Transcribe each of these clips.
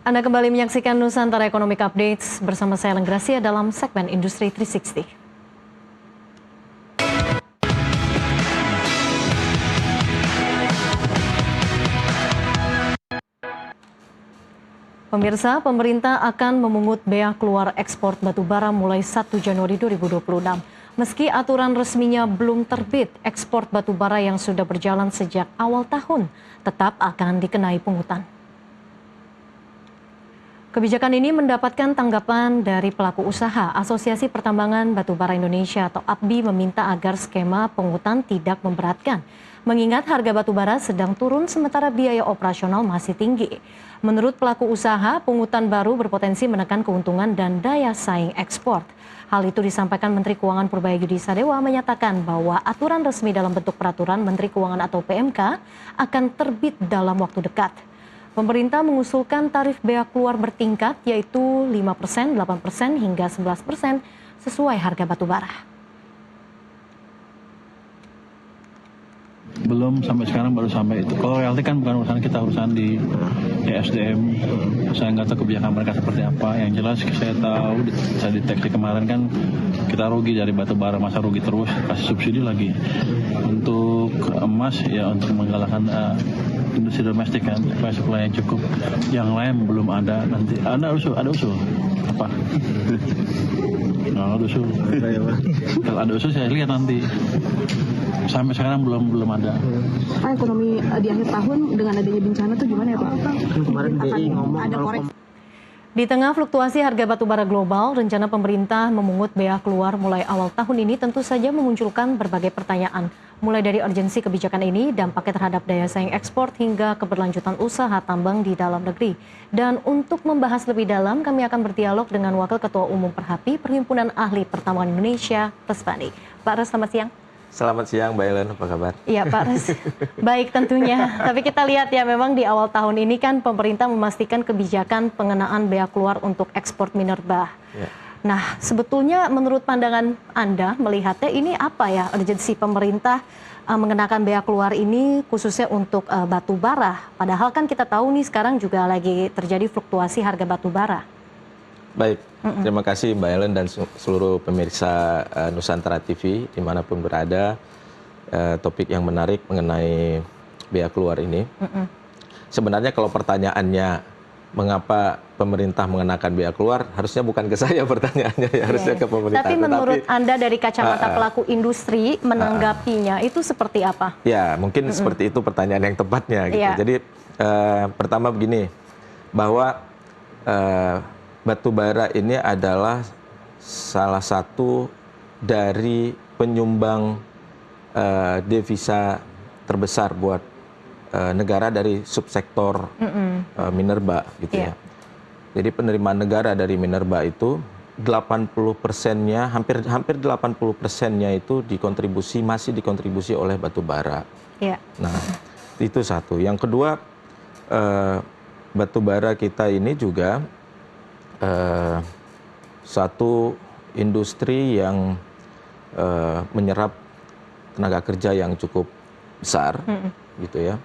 Anda kembali menyaksikan Nusantara Economic Updates bersama saya Ellen Gracia dalam segmen Industri 360. Pemirsa, pemerintah akan memungut bea keluar ekspor batubara mulai 1 Januari 2026. Meski aturan resminya belum terbit, ekspor batubara yang sudah berjalan sejak awal tahun tetap akan dikenai pungutan. Kebijakan ini mendapatkan tanggapan dari pelaku usaha. Asosiasi Pertambangan Batubara Indonesia atau APBI meminta agar skema pungutan tidak memberatkan, mengingat harga batubara sedang turun sementara biaya operasional masih tinggi. Menurut pelaku usaha, pungutan baru berpotensi menekan keuntungan dan daya saing ekspor. Hal itu disampaikan Menteri Keuangan Purbaya Sadewa menyatakan bahwa aturan resmi dalam bentuk peraturan Menteri Keuangan atau PMK akan terbit dalam waktu dekat. Pemerintah mengusulkan tarif bea keluar bertingkat yaitu 5%, 8% hingga 11% sesuai harga batubara. Belum, sampai sekarang baru sampai itu. Kalau royalti kan bukan urusan kita, urusan di ESDM. Saya nggak tahu kebijakan mereka seperti apa. Yang jelas saya tahu, saya deteksi kemarin kan kita rugi dari batubara, masa rugi terus, kasih subsidi lagi. Untuk emas ya untuk menggalakkan industri domestik kan, supaya supply yang cukup. Yang lain belum ada, nanti ada usul apa? Ada usul. Kalau ada usul saya lihat nanti. Sampai sekarang belum ada. Pak, ekonomi di akhir tahun dengan adanya bencana tuh gimana ya Pak? Kemarin BI ngomong ada koreksi. Di tengah fluktuasi harga batubara global, rencana pemerintah memungut bea keluar mulai awal tahun ini tentu saja memunculkan berbagai pertanyaan. Mulai dari urgensi kebijakan ini, dampaknya terhadap daya saing ekspor hingga keberlanjutan usaha tambang di dalam negeri. Dan untuk membahas lebih dalam, kami akan berdialog dengan Wakil Ketua Umum Perhapi Perhimpunan Ahli Pertambangan Indonesia, Resvandi. Pak Res, selamat siang. Selamat siang, Mbak Ellen, apa kabar? Iya Pak Res, baik tentunya. Tapi kita lihat ya memang di awal tahun ini kan pemerintah memastikan kebijakan pengenaan bea keluar untuk ekspor minerba. Ya. Nah sebetulnya menurut pandangan Anda melihatnya ini apa ya urgensi pemerintah mengenakan bea keluar ini khususnya untuk batu bara. Padahal kan kita tahu nih sekarang juga lagi terjadi fluktuasi harga batu bara. Baik, terima kasih Mbak Ellen dan seluruh pemirsa Nusantara TV dimanapun berada. Topik yang menarik mengenai bea keluar ini. Sebenarnya kalau pertanyaannya mengapa pemerintah mengenakan bea keluar, harusnya bukan ke saya pertanyaannya, ya, harusnya ke pemerintah. Tapi menurut Anda dari kacamata pelaku industri menanggapinya itu seperti apa? Ya, mungkin seperti itu pertanyaan yang tepatnya. Gitu. Jadi pertama begini, bahwa batu bara ini adalah salah satu dari penyumbang devisa terbesar buat negara dari subsektor minerba, gitu ya. Jadi penerimaan negara dari minerba itu 80%-nya, hampir 80%-nya itu masih dikontribusi oleh batu bara. Nah, itu satu. Yang kedua, batu bara kita ini juga satu industri yang menyerap tenaga kerja yang cukup besar, gitu ya,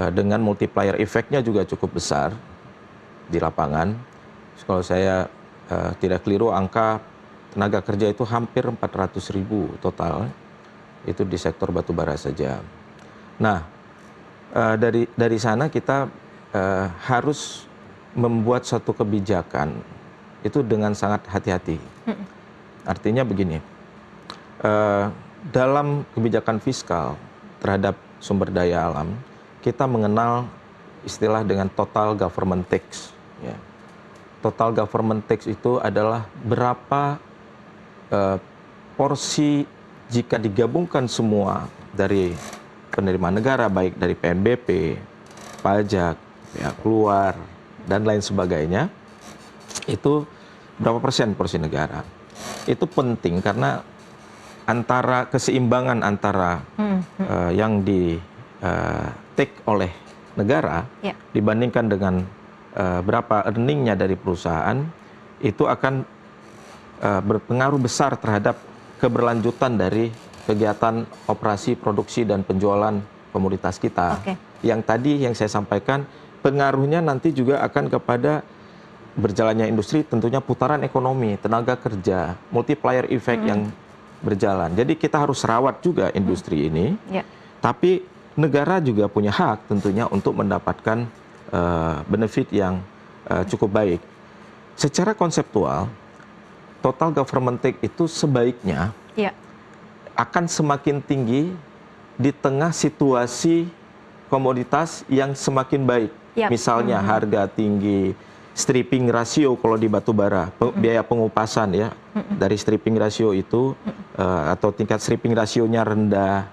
dengan multiplier efeknya juga cukup besar di lapangan. Kalau saya tidak keliru, angka tenaga kerja itu hampir 400.000 total, itu di sektor batubara saja. Nah, dari sana kita harus membuat suatu kebijakan itu dengan sangat hati-hati. Artinya begini, dalam kebijakan fiskal terhadap sumber daya alam, kita mengenal istilah dengan total government tax. Ya. Total government tax itu adalah berapa porsi jika digabungkan semua dari penerimaan negara, baik dari PNBP, pajak, bea keluar, dan lain sebagainya, itu berapa persen porsi negara. Itu penting karena antara keseimbangan antara yang di take oleh negara dibandingkan dengan berapa earningnya dari perusahaan, itu akan berpengaruh besar terhadap keberlanjutan dari kegiatan operasi, produksi, dan penjualan komoditas kita. Yang tadi yang saya sampaikan, pengaruhnya nanti juga akan kepada berjalannya industri, tentunya putaran ekonomi, tenaga kerja, multiplier effect yang berjalan. Jadi kita harus rawat juga industri ini, tapi negara juga punya hak tentunya untuk mendapatkan benefit yang cukup baik. Secara konseptual, total government take itu sebaiknya akan semakin tinggi di tengah situasi komoditas yang semakin baik. Misalnya harga tinggi, stripping ratio kalau di batu bara, biaya pengupasan ya dari stripping ratio itu atau tingkat stripping rasionya rendah,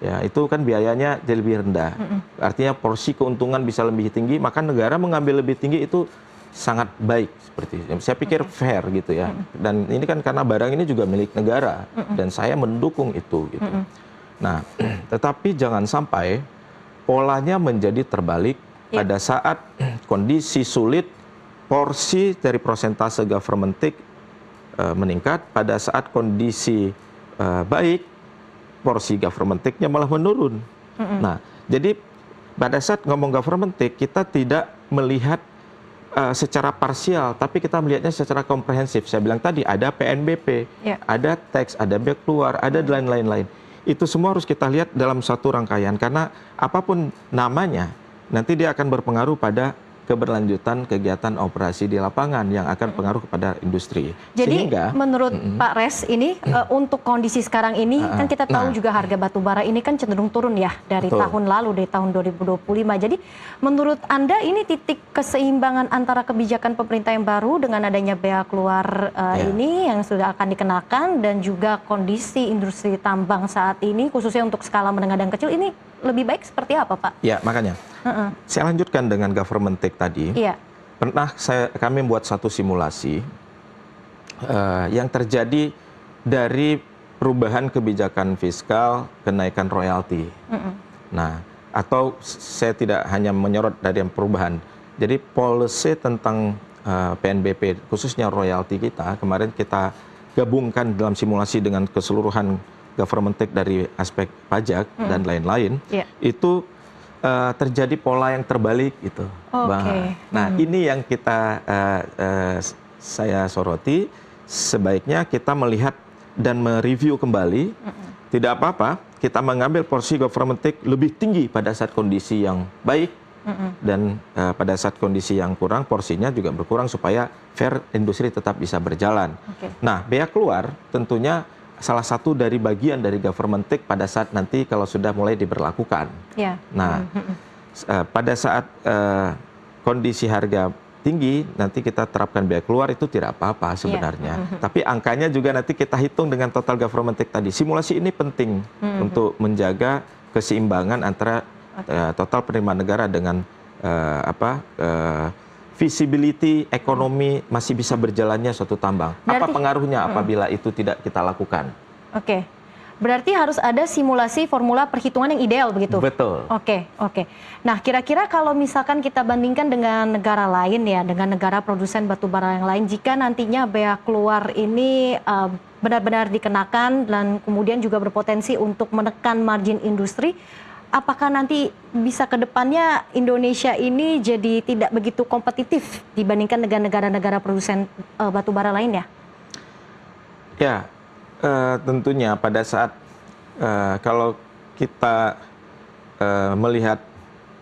ya itu kan biayanya jadi lebih rendah. Artinya porsi keuntungan bisa lebih tinggi, maka negara mengambil lebih tinggi itu sangat baik seperti itu. Saya pikir fair gitu ya. Dan ini kan karena barang ini juga milik negara dan saya mendukung itu gitu. Nah, tetapi jangan sampai polanya menjadi terbalik pada saat kondisi sulit, porsi dari persentase government take meningkat, pada saat kondisi baik, porsi government take-nya malah menurun. Nah, jadi pada saat ngomong government take, kita tidak melihat secara parsial, tapi kita melihatnya secara komprehensif. Saya bilang tadi ada PNBP, ada tax, ada biaya keluar, ada lain-lain. Itu semua harus kita lihat dalam satu rangkaian, karena apapun namanya, nanti dia akan berpengaruh pada keberlanjutan kegiatan operasi di lapangan yang akan pengaruh kepada industri. Jadi sehingga, menurut Pak Res ini untuk kondisi sekarang ini kan kita tahu juga harga batu bara ini kan cenderung turun ya dari tahun lalu, dari tahun 2025. Jadi menurut Anda ini titik keseimbangan antara kebijakan pemerintah yang baru dengan adanya bea keluar ini yang sudah akan dikenakan dan juga kondisi industri tambang saat ini khususnya untuk skala menengah dan kecil ini lebih baik seperti apa, Pak? Ya, makanya saya lanjutkan dengan government take tadi. Pernah kami membuat satu simulasi yang terjadi dari perubahan kebijakan fiskal, kenaikan royalti. Nah, atau saya tidak hanya menyorot dari yang perubahan. Jadi policy tentang PNBP, khususnya royalti kita, kemarin kita gabungkan dalam simulasi dengan keseluruhan government take dari aspek pajak dan lain-lain, itu terjadi pola yang terbalik gitu. Nah, ini yang kita saya soroti, sebaiknya kita melihat dan mereview kembali. Tidak apa-apa kita mengambil porsi government take lebih tinggi pada saat kondisi yang baik, dan pada saat kondisi yang kurang porsinya juga berkurang supaya fair industri tetap bisa berjalan. Nah, bea keluar tentunya salah satu dari bagian dari government take pada saat nanti kalau sudah mulai diberlakukan. Nah, pada saat kondisi harga tinggi, nanti kita terapkan bea keluar itu tidak apa-apa sebenarnya. Tapi angkanya juga nanti kita hitung dengan total government take tadi. Simulasi ini penting untuk menjaga keseimbangan antara total penerimaan negara dengan visibility ekonomi masih bisa berjalannya suatu tambang. Berarti, apa pengaruhnya apabila itu tidak kita lakukan? Berarti harus ada simulasi formula perhitungan yang ideal begitu? Betul. Nah, kira-kira kalau misalkan kita bandingkan dengan negara lain ya, dengan negara produsen batu bara yang lain, jika nantinya bea keluar ini benar-benar dikenakan dan kemudian juga berpotensi untuk menekan margin industri, apakah nanti bisa ke depannya Indonesia ini jadi tidak begitu kompetitif dibandingkan dengan negara-negara produsen batu bara lainnya? Ya, tentunya pada saat kalau kita melihat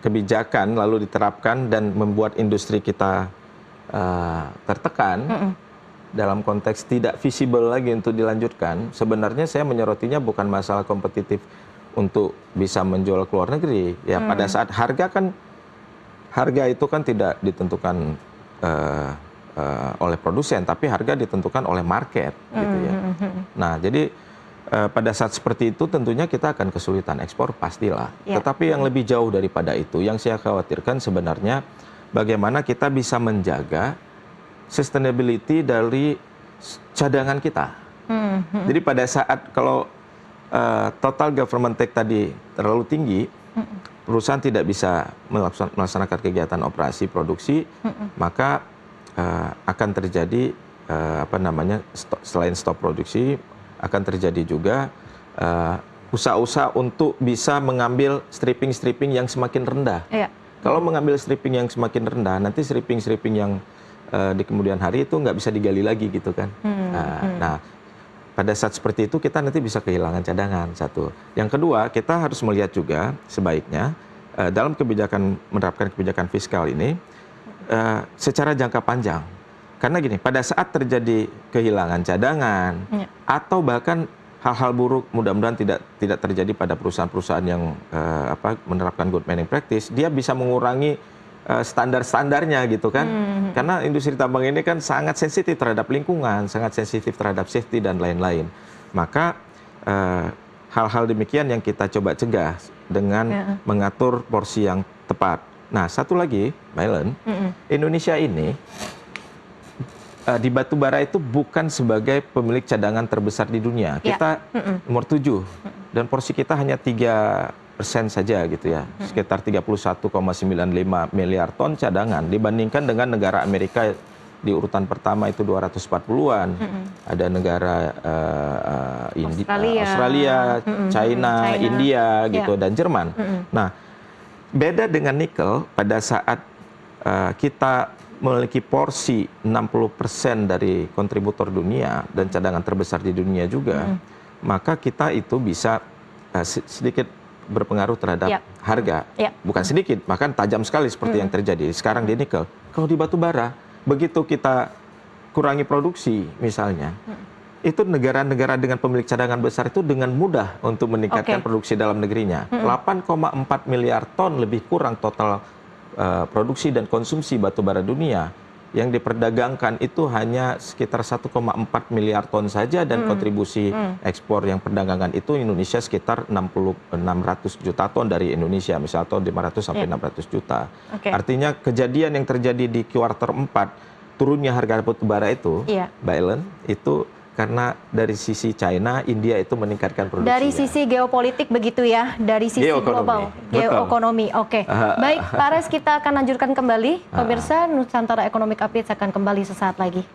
kebijakan lalu diterapkan dan membuat industri kita tertekan dalam konteks tidak visible lagi untuk dilanjutkan, sebenarnya saya menyoroti,nya bukan masalah kompetitif untuk bisa menjual ke luar negeri. Ya, pada saat harga itu kan tidak ditentukan oleh produsen, tapi harga ditentukan oleh market, gitu ya. Nah, jadi pada saat seperti itu tentunya kita akan kesulitan ekspor pastilah. Tetapi yang lebih jauh daripada itu, yang saya khawatirkan sebenarnya bagaimana kita bisa menjaga sustainability dari cadangan kita. Jadi pada saat kalau total government take tadi terlalu tinggi, perusahaan tidak bisa melaksanakan kegiatan operasi produksi, maka akan terjadi selain stop produksi, akan terjadi juga usaha-usaha untuk bisa mengambil stripping yang semakin rendah. Kalau mengambil stripping yang semakin rendah, nanti stripping yang di kemudian hari itu nggak bisa digali lagi gitu kan. Nah, pada saat seperti itu kita nanti bisa kehilangan cadangan, satu. Yang kedua, kita harus melihat juga sebaiknya dalam menerapkan kebijakan fiskal ini secara jangka panjang. Karena gini, pada saat terjadi kehilangan cadangan atau bahkan hal-hal buruk, mudah-mudahan tidak terjadi pada perusahaan-perusahaan yang menerapkan good management practice, dia bisa mengurangi standar-standarnya gitu kan. Karena industri tambang ini kan sangat sensitif terhadap lingkungan, sangat sensitif terhadap safety dan lain-lain. Maka hal-hal demikian yang kita coba cegah dengan mengatur porsi yang tepat. Nah, satu lagi, Mbak Ellen, Indonesia ini di batu bara itu bukan sebagai pemilik cadangan terbesar di dunia. Kita nomor 7 dan porsi kita hanya 3% saja gitu ya, sekitar 31,95 miliar ton cadangan dibandingkan dengan negara Amerika di urutan pertama itu 240-an, ada negara Australia, China, India gitu dan Jerman. Nah, beda dengan nikel pada saat kita memiliki porsi 60% dari kontributor dunia dan cadangan terbesar di dunia juga, maka kita itu bisa sedikit berpengaruh terhadap harga. Bukan sedikit, bahkan tajam sekali seperti yang terjadi sekarang di nikel. Kalau di batu bara, begitu kita kurangi produksi misalnya, itu negara-negara dengan pemilik cadangan besar itu dengan mudah untuk meningkatkan produksi dalam negerinya. 8,4 miliar ton lebih kurang total produksi dan konsumsi batu bara dunia. Yang diperdagangkan itu hanya sekitar 1,4 miliar ton saja dan kontribusi ekspor yang perdagangan itu Indonesia sekitar 600 juta ton dari Indonesia misalnya, atau 500 sampai 600 juta. Artinya kejadian yang terjadi di kuartal 4 turunnya harga batu bara itu, Mbak Ellen, itu karena dari sisi China, India itu meningkatkan produksi. Dari sisi geopolitik begitu ya, dari sisi global, geoekonomi. Baik, Pak Res, kita akan lanjutkan kembali. Pemirsa, Nusantara Economic Update akan kembali sesaat lagi.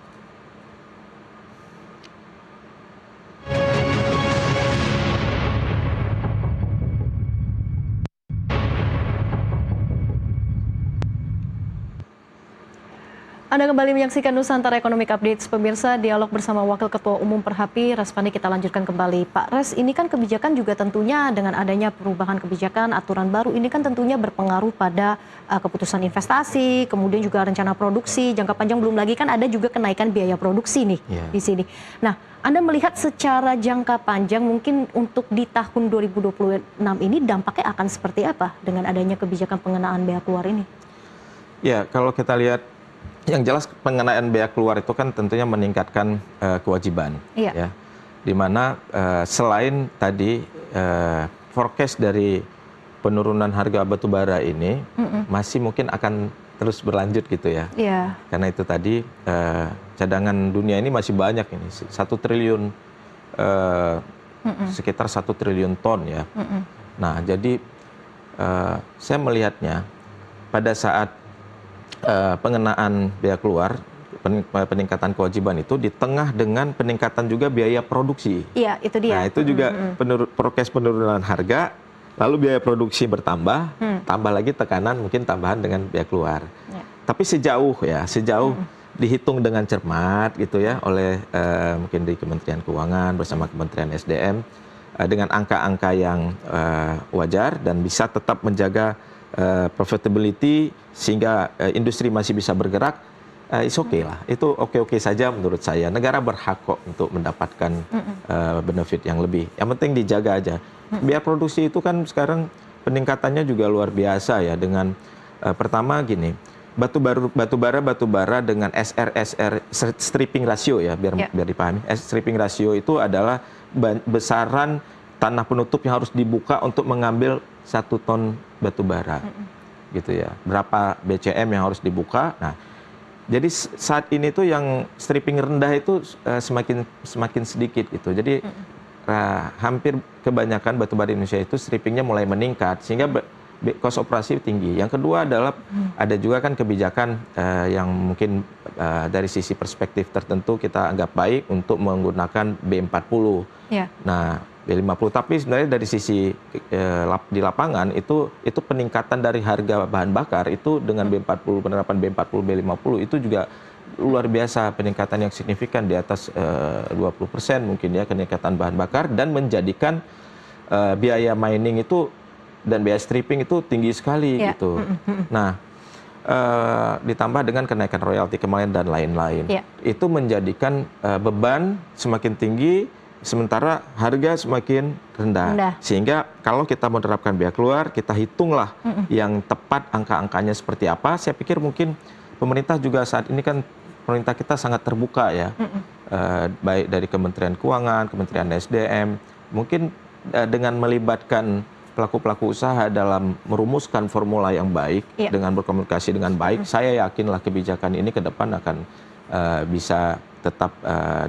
Anda kembali menyaksikan Nusantara Economic Updates. Pemirsa, dialog bersama Wakil Ketua Umum Perhapi, Raspandi, kita lanjutkan kembali. Pak Res, ini kan kebijakan juga tentunya dengan adanya perubahan kebijakan, aturan baru, ini kan tentunya berpengaruh pada keputusan investasi, kemudian juga rencana produksi, jangka panjang, belum lagi kan ada juga kenaikan biaya produksi nih di sini. Nah, Anda melihat secara jangka panjang mungkin untuk di tahun 2026 ini dampaknya akan seperti apa dengan adanya kebijakan pengenaan bea keluar ini? Ya, kalau kita lihat, yang jelas pengenaan bea keluar itu kan tentunya meningkatkan kewajiban, ya, di mana selain tadi forecast dari penurunan harga batu bara ini masih mungkin akan terus berlanjut gitu ya, karena itu tadi cadangan dunia ini masih banyak ini 1 triliun sekitar 1 triliun ton ya. Nah, jadi saya melihatnya pada saat pengenaan bea keluar, peningkatan kewajiban itu di tengah dengan peningkatan juga biaya produksi. Iya, itu dia. Nah, itu juga prokes penurunan harga, lalu biaya produksi bertambah, tambah lagi tekanan mungkin tambahan dengan bea keluar. Tapi sejauh dihitung dengan cermat gitu ya oleh mungkin di Kementerian Keuangan bersama Kementerian SDM dengan angka-angka yang wajar dan bisa tetap menjaga profitability sehingga industri masih bisa bergerak, it's okay lah. Itu oke-oke saja menurut saya. Negara berhak kok untuk mendapatkan benefit yang lebih. Yang penting dijaga aja. Biaya produksi itu kan sekarang peningkatannya juga luar biasa ya dengan pertama gini, batu bara dengan SR stripping ratio ya biar dipahami. Stripping ratio itu adalah besaran tanah penutup yang harus dibuka untuk mengambil 1 ton batu bara, gitu ya. Berapa BCM yang harus dibuka? Nah, jadi saat ini tuh yang stripping rendah itu semakin sedikit gitu. Jadi hampir kebanyakan batu bara Indonesia itu strippingnya mulai meningkat sehingga cost operasi tinggi. Yang kedua adalah ada juga kan kebijakan yang mungkin dari sisi perspektif tertentu kita anggap baik untuk menggunakan B40. Nah, B50. Tapi sebenarnya dari sisi di lapangan itu peningkatan dari harga bahan bakar itu dengan B40, penerapan B40, B50 itu juga luar biasa, peningkatan yang signifikan di atas 20% mungkin ya peningkatan bahan bakar, dan menjadikan biaya mining itu dan biaya stripping itu tinggi sekali gitu. Nah, ditambah dengan kenaikan royalti kemarin dan lain-lain, itu menjadikan beban semakin tinggi sementara harga semakin rendah. Sehingga kalau kita menerapkan biaya keluar, kita hitunglah yang tepat angka-angkanya seperti apa. Saya pikir mungkin pemerintah juga saat ini kan pemerintah kita sangat terbuka ya, baik dari Kementerian Keuangan, Kementerian SDM, mungkin dengan melibatkan pelaku-pelaku usaha dalam merumuskan formula yang baik, dengan berkomunikasi dengan baik, saya yakinlah kebijakan ini ke depan akan bisa tetap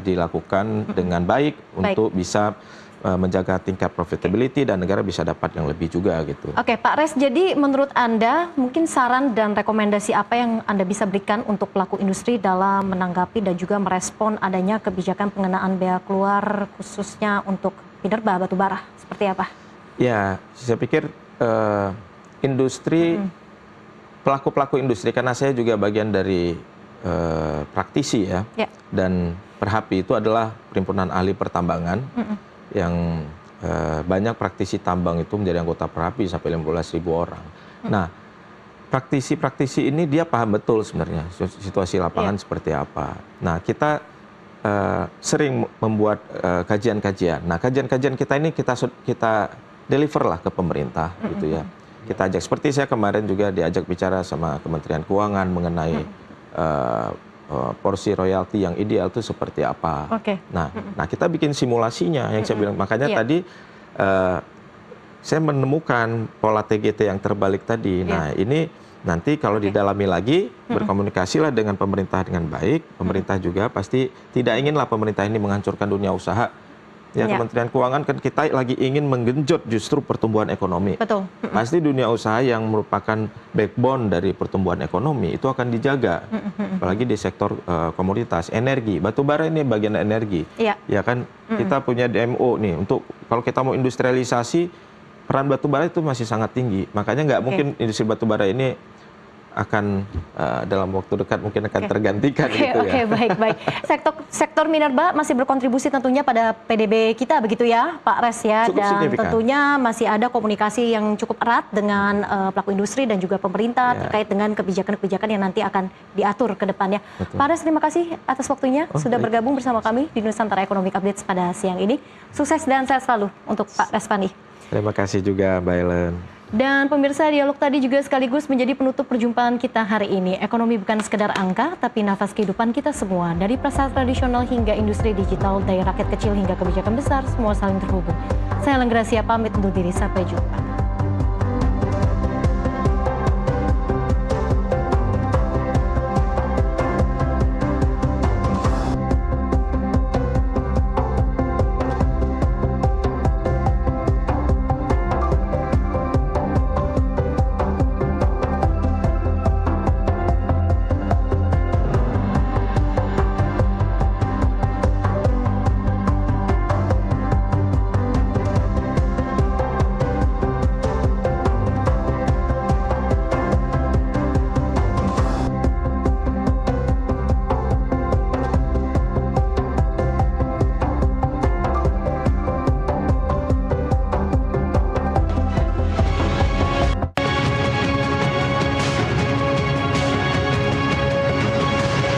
dilakukan dengan baik untuk bisa menjaga tingkat profitability dan negara bisa dapat yang lebih juga gitu. Oke, Pak Res, jadi menurut Anda mungkin saran dan rekomendasi apa yang Anda bisa berikan untuk pelaku industri dalam menanggapi dan juga merespon adanya kebijakan pengenaan bea keluar khususnya untuk minerba batubara? Seperti apa? Ya, saya pikir industri, pelaku-pelaku industri, karena saya juga bagian dari praktisi ya, dan Perhapi itu adalah perhimpunan ahli pertambangan yang banyak praktisi tambang itu menjadi anggota Perhapi sampai 15.000 orang. Nah, praktisi-praktisi ini dia paham betul sebenarnya situasi lapangan seperti apa. Nah, kita sering membuat kajian-kajian. Nah, kajian-kajian kita ini kita deliver lah ke pemerintah gitu ya. Kita ajak, seperti saya kemarin juga diajak bicara sama Kementerian Keuangan mengenai porsi royalti yang ideal itu seperti apa. Nah, kita bikin simulasinya yang saya bilang. Makanya tadi saya menemukan pola TGT yang terbalik tadi. Nah, ini nanti kalau didalami lagi, berkomunikasilah dengan pemerintah dengan baik. Pemerintah juga pasti tidak inginlah pemerintah ini menghancurkan dunia usaha. Ya, Kementerian Keuangan kan kita lagi ingin menggenjot justru pertumbuhan ekonomi. Betul. Pasti dunia usaha yang merupakan backbone dari pertumbuhan ekonomi itu akan dijaga. Apalagi di sektor komoditas, energi, batubara ini bagian energi. Ya kan, kita punya DMO nih untuk kalau kita mau industrialisasi, peran batubara itu masih sangat tinggi. Makanya nggak mungkin industri batubara ini akan dalam waktu dekat mungkin akan tergantikan gitu ya. Baik. Sektor minerba masih berkontribusi tentunya pada PDB kita begitu ya, Pak Res ya. Cukup dan signifikan. Tentunya masih ada komunikasi yang cukup erat dengan pelaku industri dan juga pemerintah terkait dengan kebijakan-kebijakan yang nanti akan diatur ke depannya. Pak Res, terima kasih atas waktunya sudah bergabung bersama kami di Nusantara Economic Updates pada siang ini. Sukses dan sehat selalu untuk Pak Respandi. Terima kasih juga, Mbak Ellen. Dan pemirsa, dialog tadi juga sekaligus menjadi penutup perjumpaan kita hari ini. Ekonomi bukan sekedar angka, tapi nafas kehidupan kita semua. Dari pasar tradisional hingga industri digital, dari rakyat kecil hingga kebijakan besar, semua saling terhubung. Saya Ellen Gracia pamit undur diri, sampai jumpa.